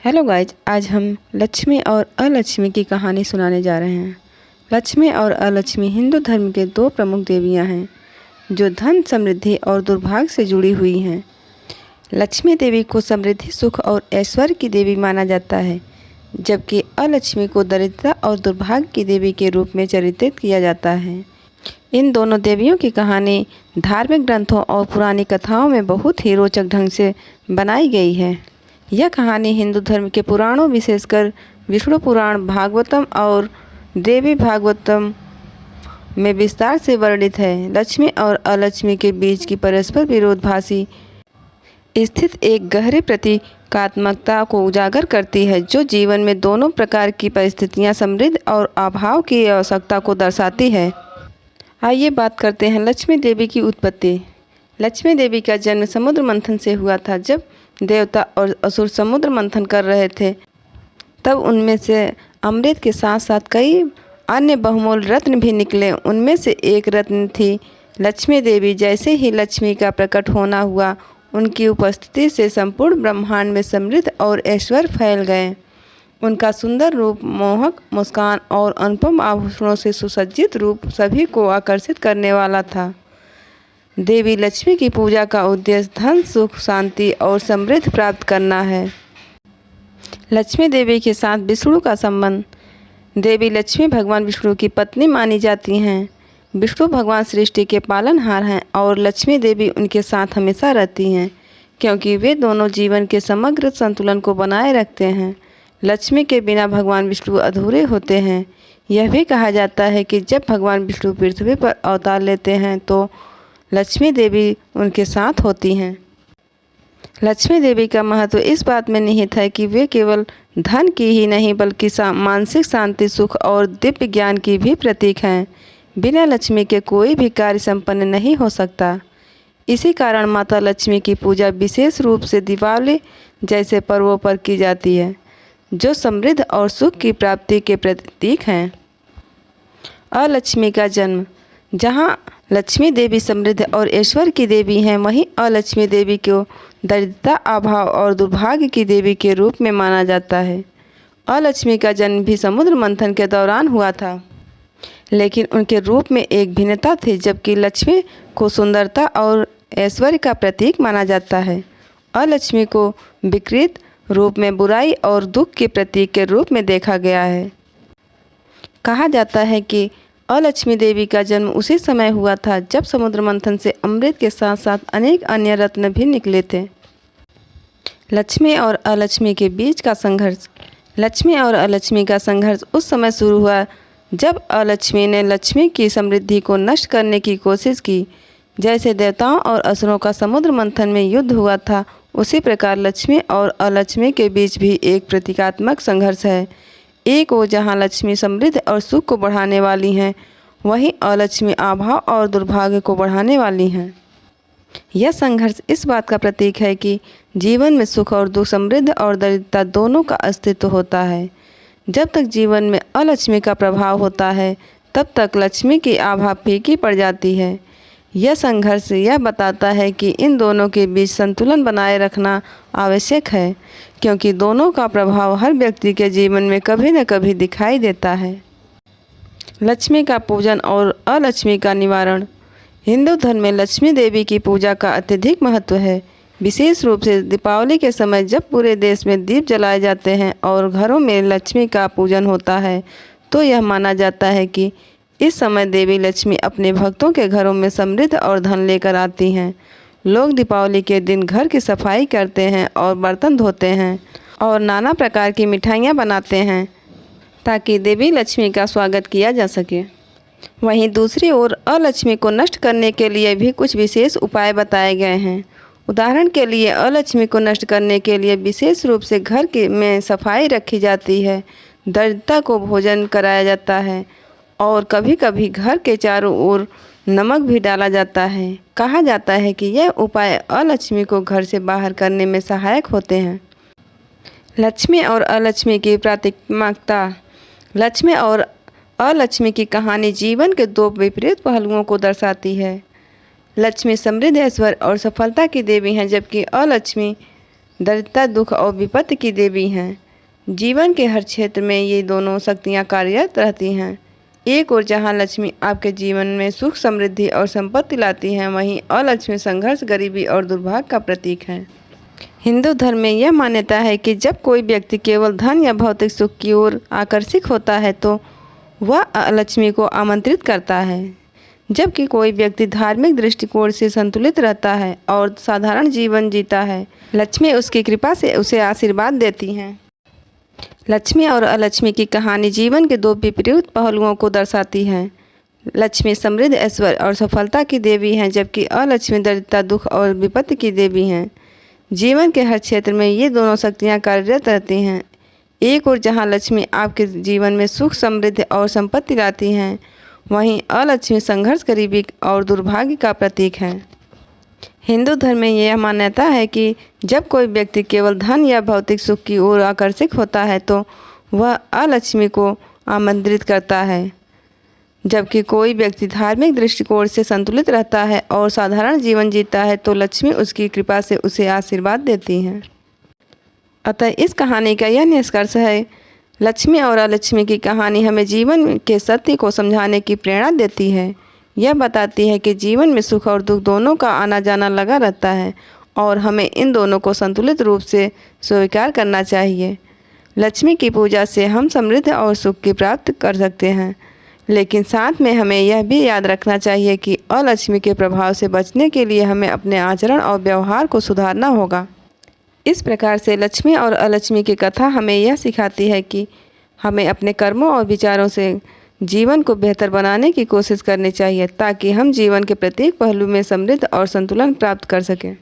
Hello guys, आज हम लक्ष्मी और अलक्ष्मी की कहानी सुनाने जा रहे हैं। लक्ष्मी और अलक्ष्मी हिंदू धर्म के दो प्रमुख देवियां हैं जो धन, समृद्धि और दुर्भाग्य से जुड़ी हुई हैं। लक्ष्मी देवी को समृद्धि, सुख और ऐश्वर्य की देवी माना जाता है, जबकि अलक्ष्मी को दरिद्रता और दुर्भाग्य की देवी के रूप में चित्रित किया जाता है। इन दोनों देवियों की कहानी धार्मिक ग्रंथों और पुरानी कथाओं में बहुत ही रोचक ढंग से बनाई गई है। यह कहानी हिंदू धर्म के पुराणों, विशेषकर विष्णु पुराण, भागवतम और देवी भागवतम में विस्तार से वर्णित है। लक्ष्मी और अलक्ष्मी के बीच की परस्पर विरोधाभासी स्थित एक गहरे प्रतीकात्मकता को उजागर करती है, जो जीवन में दोनों प्रकार की परिस्थितियां, समृद्धि और अभाव की आवश्यकता को दर्शाती है। आइए बात करते हैं लक्ष्मी देवी की उत्पत्ति। लक्ष्मी देवी का जन्म समुद्र मंथन से हुआ था। जब देवता और असुर समुद्र मंथन कर रहे थे, तब उनमें से अमृत के साथ साथ कई अन्य बहुमूल्य रत्न भी निकले। उनमें से एक रत्न थी लक्ष्मी देवी। जैसे ही लक्ष्मी का प्रकट होना हुआ, उनकी उपस्थिति से संपूर्ण ब्रह्मांड में समृद्धि और ऐश्वर्य फैल गए। उनका सुंदर रूप, मोहक मुस्कान और अनुपम आभूषणों से सुसज्जित रूप सभी को आकर्षित करने वाला था। देवी लक्ष्मी की पूजा का उद्देश्य धन, सुख, शांति और समृद्धि प्राप्त करना है। लक्ष्मी देवी के साथ विष्णु का संबंध। देवी लक्ष्मी भगवान विष्णु की पत्नी मानी जाती हैं। विष्णु भगवान सृष्टि के पालनहार हैं और लक्ष्मी देवी उनके साथ हमेशा रहती हैं, क्योंकि वे दोनों जीवन के समग्र संतुलन को बनाए रखते हैं। लक्ष्मी के बिना भगवान विष्णु अधूरे होते हैं। यह भी कहा जाता है कि जब भगवान विष्णु पृथ्वी पर अवतार लेते हैं तो लक्ष्मी देवी उनके साथ होती हैं। लक्ष्मी देवी का महत्व इस बात में निहित है कि वे केवल धन की ही नहीं, बल्कि मानसिक शांति, सुख और दिव्य ज्ञान की भी प्रतीक हैं। बिना लक्ष्मी के कोई भी कार्य संपन्न नहीं हो सकता। इसी कारण माता लक्ष्मी की पूजा विशेष रूप से दीपावली जैसे पर्वों पर की जाती है, जो समृद्धि और सुख की प्राप्ति के प्रतीक हैं। अलक्ष्मी का जन्म। जहाँ लक्ष्मी देवी समृद्धि और ऐश्वर्य की देवी हैं, वहीं अलक्ष्मी देवी को दरिद्रता, अभाव और दुर्भाग्य की देवी के रूप में माना जाता है। अलक्ष्मी का जन्म भी समुद्र मंथन के दौरान हुआ था, लेकिन उनके रूप में एक भिन्नता थी। जबकि लक्ष्मी को सुंदरता और ऐश्वर्य का प्रतीक माना जाता है, अलक्ष्मी को विकृत रूप में बुराई और दुख के प्रतीक के रूप में देखा गया है। कहा जाता है कि अलक्ष्मी देवी का जन्म उसी समय हुआ था जब समुद्र मंथन से अमृत के साथ साथ अनेक अन्य रत्न भी निकले थे। लक्ष्मी और अलक्ष्मी के बीच का संघर्ष। लक्ष्मी और अलक्ष्मी का संघर्ष उस समय शुरू हुआ जब अलक्ष्मी ने लक्ष्मी की समृद्धि को नष्ट करने की कोशिश की। जैसे देवताओं और असुरों का समुद्र मंथन में युद्ध हुआ था, उसी प्रकार लक्ष्मी और अलक्ष्मी के बीच भी एक प्रतीकात्मक संघर्ष है। एक वो जहाँ लक्ष्मी समृद्धि और सुख को बढ़ाने वाली हैं, वहीं अलक्ष्मी अभाव और दुर्भाग्य को बढ़ाने वाली हैं। यह संघर्ष इस बात का प्रतीक है कि जीवन में सुख और दुख, समृद्धि और दरिद्रता दोनों का अस्तित्व होता है। जब तक जीवन में अलक्ष्मी का प्रभाव होता है, तब तक लक्ष्मी की आभा फीकी पड़ जाती है। यह संघर्ष यह बताता है कि इन दोनों के बीच संतुलन बनाए रखना आवश्यक है, क्योंकि दोनों का प्रभाव हर व्यक्ति के जीवन में कभी न कभी दिखाई देता है। लक्ष्मी का पूजन और अलक्ष्मी का निवारण। हिंदू धर्म में लक्ष्मी देवी की पूजा का अत्यधिक महत्व है। विशेष रूप से दीपावली के समय जब पूरे देश में दीप जलाए जाते हैं और घरों में लक्ष्मी का पूजन होता है, तो यह माना जाता है कि इस समय देवी लक्ष्मी अपने भक्तों के घरों में समृद्धि और धन लेकर आती हैं। लोग दीपावली के दिन घर की सफाई करते हैं और बर्तन धोते हैं और नाना प्रकार की मिठाइयाँ बनाते हैं, ताकि देवी लक्ष्मी का स्वागत किया जा सके। वहीं दूसरी ओर अलक्ष्मी को नष्ट करने के लिए भी कुछ विशेष उपाय बताए गए हैं। उदाहरण के लिए अलक्ष्मी को नष्ट करने के लिए विशेष रूप से घर के में सफाई रखी जाती है, दरिद्रता को भोजन कराया जाता है और कभी कभी घर के चारों ओर नमक भी डाला जाता है। कहा जाता है कि यह उपाय अलक्ष्मी को घर से बाहर करने में सहायक होते हैं। लक्ष्मी और अलक्ष्मी की प्रतीकात्मकता। लक्ष्मी और अलक्ष्मी की कहानी जीवन के दो विपरीत पहलुओं को दर्शाती है। लक्ष्मी समृद्धि, ऐश्वर्य और सफलता की देवी हैं, जबकि अलक्ष्मी दरिद्रता, दुख और विपत्ति की देवी हैं। जीवन के हर क्षेत्र में ये दोनों शक्तियाँ कार्यरत रहती हैं। एक ओर जहाँ लक्ष्मी आपके जीवन में सुख, समृद्धि और संपत्ति लाती हैं, वहीं अलक्ष्मी संघर्ष, गरीबी और दुर्भाग्य का प्रतीक है। हिंदू धर्म में यह मान्यता है कि जब कोई व्यक्ति केवल धन या भौतिक सुख की ओर आकर्षित होता है तो वह अलक्ष्मी को आमंत्रित करता है, जबकि कोई व्यक्ति धार्मिक दृष्टिकोण से संतुलित रहता है और साधारण जीवन जीता है, लक्ष्मी उसकी कृपा से उसे आशीर्वाद देती हैं। लक्ष्मी और अलक्ष्मी की कहानी जीवन के दो विपरीत पहलुओं को दर्शाती है। लक्ष्मी समृद्धि, ऐश्वर्य और सफलता की देवी हैं, जबकि अलक्ष्मी दरिद्रता, दुख और विपत्ति की देवी हैं। जीवन के हर क्षेत्र में ये दोनों शक्तियाँ कार्यरत रहती हैं। एक ओर जहाँ लक्ष्मी आपके जीवन में सुख, समृद्धि और संपत्ति लाती हैं, वहीं अलक्ष्मी संघर्ष, गरीबी और दुर्भाग्य का प्रतीक है। हिंदू धर्म में यह मान्यता है कि जब कोई व्यक्ति केवल धन या भौतिक सुख की ओर आकर्षित होता है तो वह अलक्ष्मी को आमंत्रित करता है, जबकि कोई व्यक्ति धार्मिक दृष्टिकोण से संतुलित रहता है और साधारण जीवन जीता है तो लक्ष्मी उसकी कृपा से उसे आशीर्वाद देती हैं। अतः इस कहानी का यह निष्कर्ष है, लक्ष्मी और अलक्ष्मी की कहानी हमें जीवन के सत्य को समझाने की प्रेरणा देती है। यह बताती है कि जीवन में सुख और दुख दोनों का आना जाना लगा रहता है और हमें इन दोनों को संतुलित रूप से स्वीकार करना चाहिए। लक्ष्मी की पूजा से हम समृद्धि और सुख की प्राप्ति कर सकते हैं, लेकिन साथ में हमें यह भी याद रखना चाहिए कि अलक्ष्मी के प्रभाव से बचने के लिए हमें अपने आचरण और व्यवहार को सुधारना होगा। इस प्रकार से लक्ष्मी और अलक्ष्मी की कथा हमें यह सिखाती है कि हमें अपने कर्मों और विचारों से जीवन को बेहतर बनाने की कोशिश करनी चाहिए, ताकि हम जीवन के प्रत्येक पहलू में समृद्धि और संतुलन प्राप्त कर सकें।